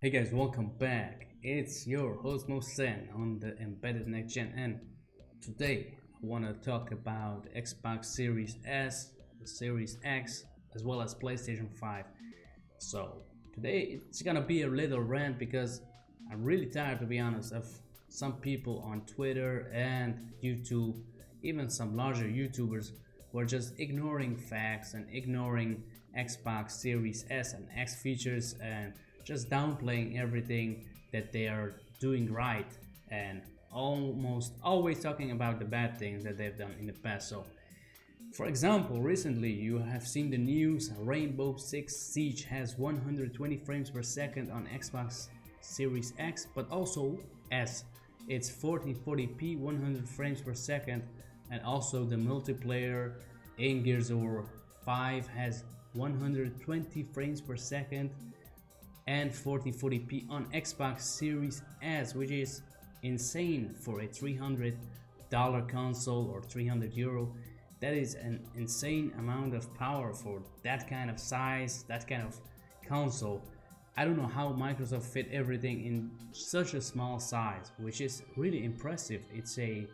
Hey guys, welcome back. It's your host Mohsen on the Embedded NextGen, and today I want to talk about Xbox Series S, the Series X, as well as PlayStation 5. So today it's gonna be a little rant because I'm really tired, to be honest, of some people on Twitter and YouTube, even some larger YouTubers who are just ignoring facts and ignoring Xbox Series S and X features and just downplaying everything that they are doing right and almost always talking about the bad things that they've done in the past. So for example, recently you have seen the news Rainbow Six Siege has 120 frames per second on Xbox Series X, but also S. It's 1440p 100 frames per second, and also the multiplayer in Gears of War 5 has 120 frames per second and 1440p on Xbox Series S, which is insane for a $300 console or €300. That is an insane amount of power for that kind of size, that kind of console. I don't know how Microsoft fit everything in such a small size, which is really impressive. It's a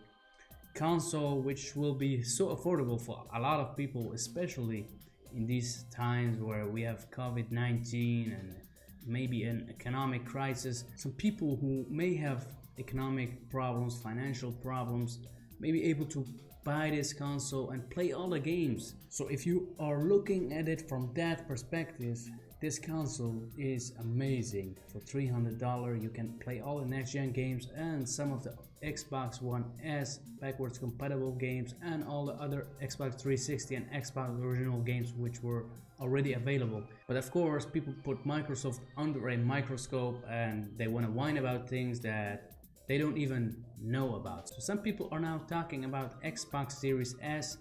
console which will be so affordable for a lot of people, especially in these times where we have COVID-19 and maybe an economic crisis. Some people who may have economic problems, financial problems, may be able to buy this console and play all the games. So if you are looking at it from that perspective, this console is amazing. For $300 you can play all the next-gen games and some of the Xbox One S backwards compatible games and all the other Xbox 360 and Xbox original games which were already available. But of course people put Microsoft under a microscope and they want to whine about things that they don't even know about. So some people are now talking about Xbox Series S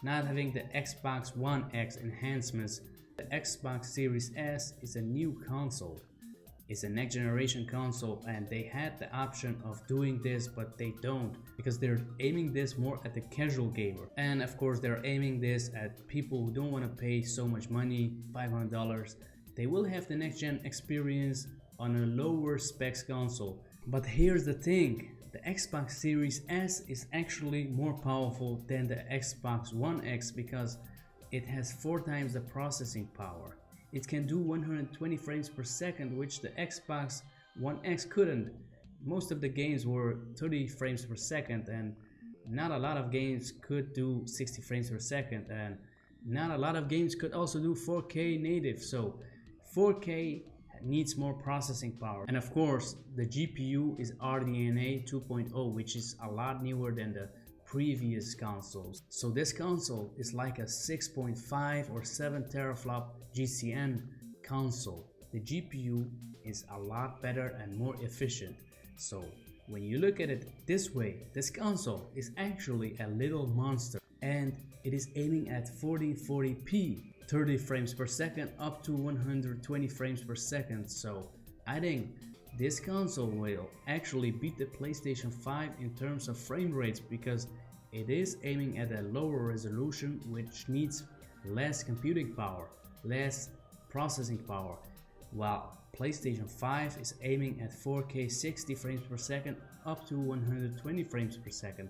not having the Xbox One X enhancements. The Xbox Series S is a new console. It's a next generation console, and they had the option of doing this, but they don't, because they're aiming this more at the casual gamer. And of course they're aiming this at people who don't want to pay so much money, $500. They will have the next gen experience on a lower specs console. But here's the thing, the Xbox Series S is actually more powerful than the Xbox One X because it has 4 times the processing power. It can do 120 frames per second, which the Xbox One X couldn't. Most of the games were 30 frames per second, and not a lot of games could do 60 frames per second, and not a lot of games could also do 4K native. So 4K needs more processing power. And of course the GPU is RDNA 2.0, which is a lot newer than the previous consoles. So this console is like a 6.5 or 7 teraflop GCN console. The GPU is a lot better and more efficient. So when you look at it this way, this console is actually a little monster, and it is aiming at 1440p 30 frames per second up to 120 frames per second. So I think this console will actually beat the PlayStation 5 in terms of frame rates because it is aiming at a lower resolution which needs less computing power, less processing power, while PlayStation 5 is aiming at 4K 60 frames per second up to 120 frames per second.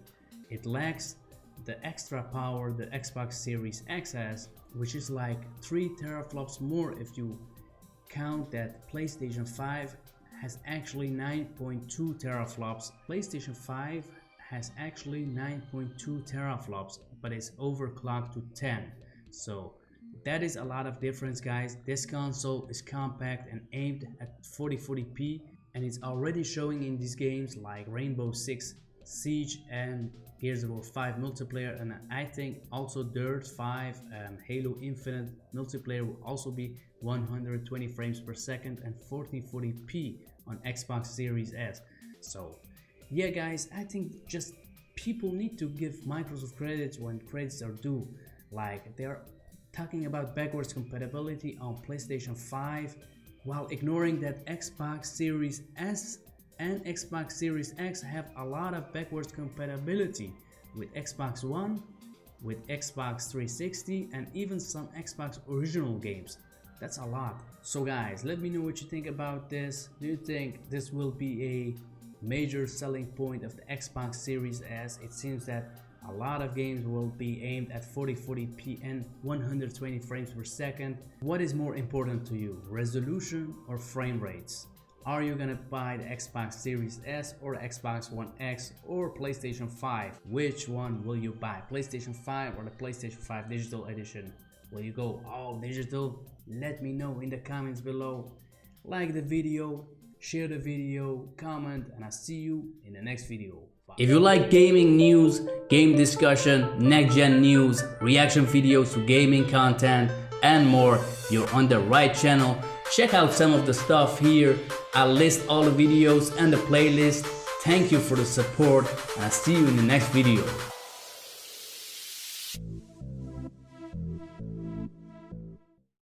It lacks the extra power the Xbox Series X has, which is like 3 teraflops more if you count that PlayStation 5 has actually 9.2 teraflops. PlayStation 5 has actually 9.2 teraflops, but it's overclocked to 10. So that is a lot of difference, guys. This console is compact and aimed at 4040p, and it's already showing in these games like Rainbow Six Siege and Gears of War 5 multiplayer, and I think also Dirt 5 and Halo Infinite multiplayer will also be 120 frames per second and 1440p on Xbox Series S. So yeah guys, I think just people need to give Microsoft credits when credits are due. Like they're talking about backwards compatibility on PlayStation 5 while ignoring that Xbox Series S and Xbox Series X have a lot of backwards compatibility with Xbox One, with Xbox 360, and even some Xbox original games. That's a lot. So guys, let me know what you think about this. Do you think this will be a major selling point of the Xbox Series S? It seems that a lot of games will be aimed at 4040p and 120 frames per second. What is more important to you, resolution or frame rates? Are you gonna buy the Xbox Series S or Xbox One X or PlayStation 5? Which one will you buy? PlayStation 5 or the PlayStation 5 Digital Edition? Will you go all digital? Let me know in the comments below. Like the video, share the video, comment, and I'll see you in the next video. Bye. If you like gaming news, game discussion, next-gen news, reaction videos to gaming content, and more, you're on the right channel. Check out some of the stuff here. I'll list all the videos and the playlist. Thank you for the support, and I'll see you in the next video.